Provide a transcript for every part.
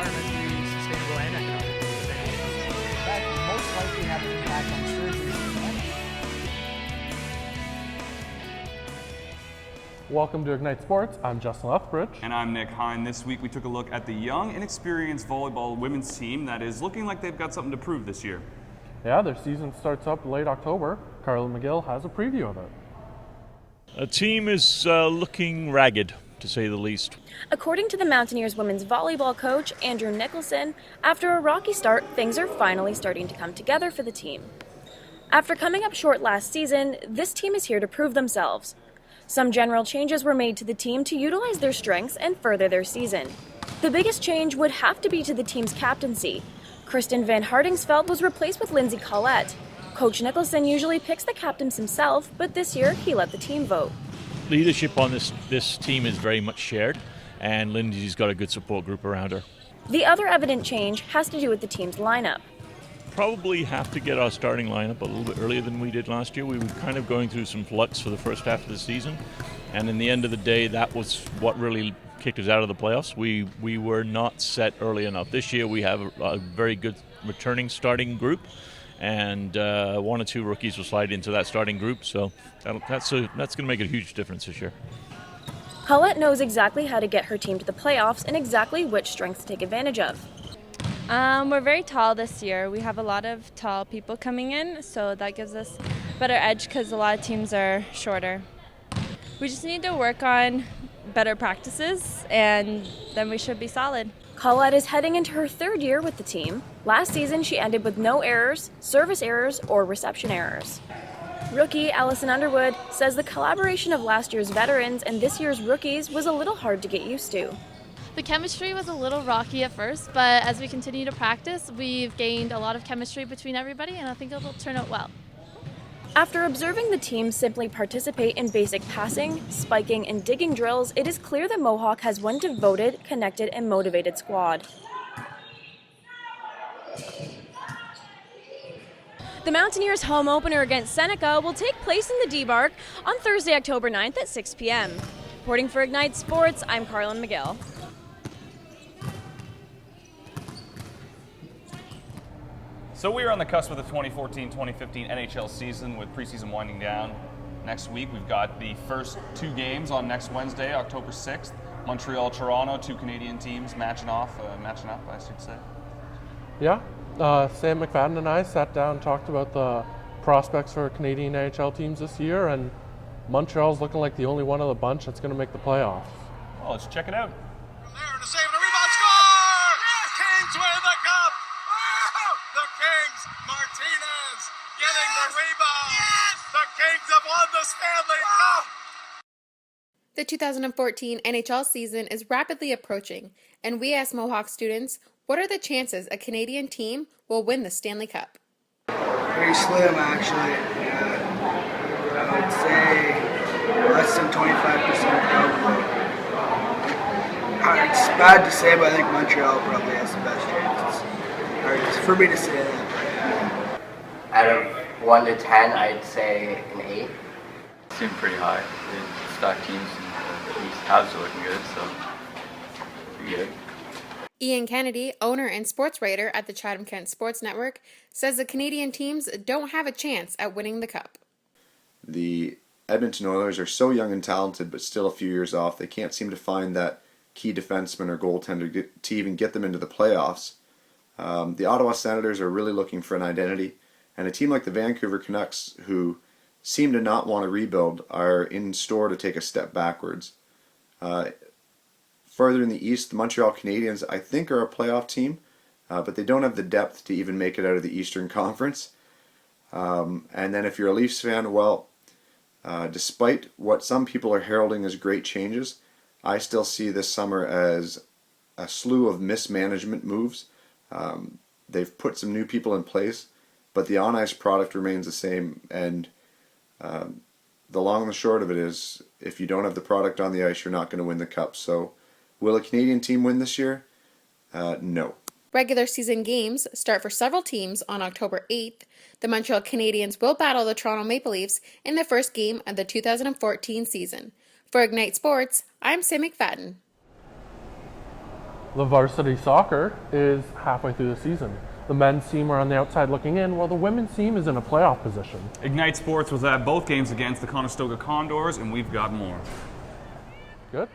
environmentally sustainable and economically sustainable. That would most likely have an impact on surgeries. Welcome to Ignite Sports. I'm Justin Lethbridge. And I'm Nick Hine. This week we took a look at the young, inexperienced volleyball women's team that is looking like they've got something to prove this year. Yeah, their season starts up late October. Carla McGill has a preview of it. The team is looking ragged, to say the least. According to the Mountaineers women's volleyball coach, Andrew Nicholson, after a rocky start, things are finally starting to come together for the team. After coming up short last season, this team is here to prove themselves. Some general changes were made to the team to utilize their strengths and further their season. The biggest change would have to be to the team's captaincy. Kristen Van Hardingsveld was replaced with Lindsay Collette. Coach Nicholson usually picks the captains himself, but this year he let the team vote. Leadership on this team is very much shared, and Lindsay's got a good support group around her. The other evident change has to do with the team's lineup. Probably have to get our starting lineup a little bit earlier than we did last year. We were kind of going through some flux for the first half of the season, and in the end of the day, that was what really kicked us out of the playoffs. We were not set early enough. This year we have a very good returning starting group, and one or two rookies will slide into that starting group, so that's going to make a huge difference this year. Collette knows exactly how to get her team to the playoffs and exactly which strengths to take advantage of. We're very tall this year. We have a lot of tall people coming in, so that gives us a better edge because a lot of teams are shorter. We just need to work on better practices, and then we should be solid. Collette is heading into her third year with the team. Last season, she ended with no errors, service errors, or reception errors. Rookie Allison Underwood says the collaboration of last year's veterans and this year's rookies was a little hard to get used to. The chemistry was a little rocky at first, but as we continue to practice, we've gained a lot of chemistry between everybody, and I think it'll turn out well. After observing the team simply participate in basic passing, spiking, and digging drills, it is clear that Mohawk has one devoted, connected, and motivated squad. The Mountaineers' home opener against Seneca will take place in the D-Bark on Thursday, October 9th at 6 p.m. Reporting for Ignite Sports, I'm Carlin McGill. So we are on the cusp of the 2014-2015 NHL season with preseason winding down. Next week we've got the first two games on next Wednesday, October 6th. Montreal-Toronto, two Canadian teams matching up, I should say. Yeah, Sam McFadden and I sat down and talked about the prospects for Canadian NHL teams this year, and Montreal's looking like the only one of the bunch that's going to make the playoffs. Well, let's check it out. There to save and a rebound score! Yes! Kings win the cup! The Kings, Martinez getting the rebound. Yes! The Kings have won the Stanley Cup. The 2014 NHL season is rapidly approaching, and we asked Mohawk students, what are the chances a Canadian team will win the Stanley Cup? Pretty slim, actually. I would say less than 25% probably. It's bad to say, but I think Montreal probably has the best chances. It's for me to say that. Out of 1 to 10, I'd say an 8. Seem pretty high. The stock teams and the East Habs are looking good, so pretty good. Ian Kennedy, owner and sports writer at the Chatham-Kent Sports Network, says the Canadian teams don't have a chance at winning the Cup. The Edmonton Oilers are so young and talented, but still a few years off. They can't seem to find that key defenseman or goaltender to even get them into the playoffs. The Ottawa Senators are really looking for an identity, and a team like the Vancouver Canucks, who seem to not want to rebuild, are in store to take a step backwards. Further in the East, the Montreal Canadiens, I think, are a playoff team, but they don't have the depth to even make it out of the Eastern Conference. And then if you're a Leafs fan, well, despite what some people are heralding as great changes, I still see this summer as a slew of mismanagement moves. They've put some new people in place, but the on-ice product remains the same, and the long and the short of it is, if you don't have the product on the ice, you're not going to win the Cup. So, will a Canadian team win this year? No. Regular season games start for several teams on October 8th. The Montreal Canadiens will battle the Toronto Maple Leafs in the first game of the 2014 season. For Ignite Sports, I'm Sam McFadden. The varsity soccer is halfway through the season. The men's team are on the outside looking in, while the women's team is in a playoff position. Ignite Sports was at both games against the Conestoga Condors, and we've got more. Good.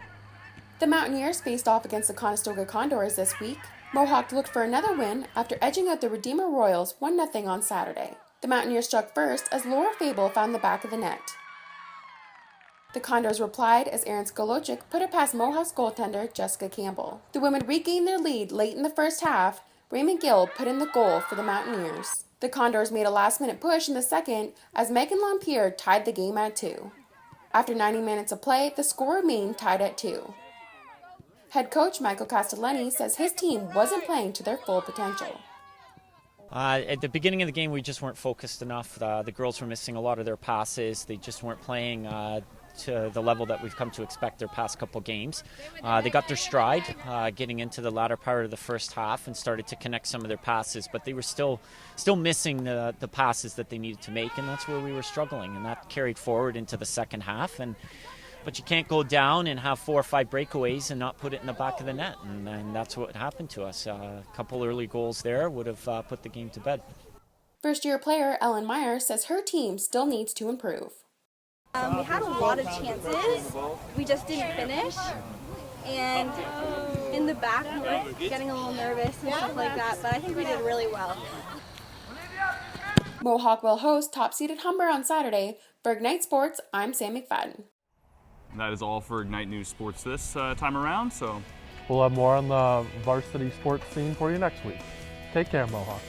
The Mountaineers faced off against the Conestoga Condors this week. Mohawk looked for another win after edging out the Redeemer Royals 1-0 on Saturday. The Mountaineers struck first as Laura Fable found the back of the net. The Condors replied as Aaron Skolochik put it past Mohawk's goaltender Jessica Campbell. The women regained their lead late in the first half. Raymond Gill put in the goal for the Mountaineers. The Condors made a last-minute push in the second as Megan Lompier tied the game at 2. After 90 minutes of play, the score remained tied at 2. Head coach Michael Castellani says his team wasn't playing to their full potential. At the beginning of the game, we just weren't focused enough. The girls were missing a lot of their passes. They just weren't playing to the level that we've come to expect their past couple games. They got their stride getting into the latter part of the first half and started to connect some of their passes, but they were still missing the passes that they needed to make, and that's where we were struggling, and that carried forward into the second half. But you can't go down and have 4 or 5 breakaways and not put it in the back of the net, and that's what happened to us. A couple early goals there would have put the game to bed. First-year player Ellen Meyer says her team still needs to improve. We had a lot of chances, we just didn't finish, and in the back we were getting a little nervous and stuff like that, but I think we did really well. Mohawk will host top-seeded Humber on Saturday. For Ignite Sports, I'm Sam McFadden. That is all for Ignite News Sports this time around, so We'll have more on the varsity sports scene for you next week. Take care, Mohawk.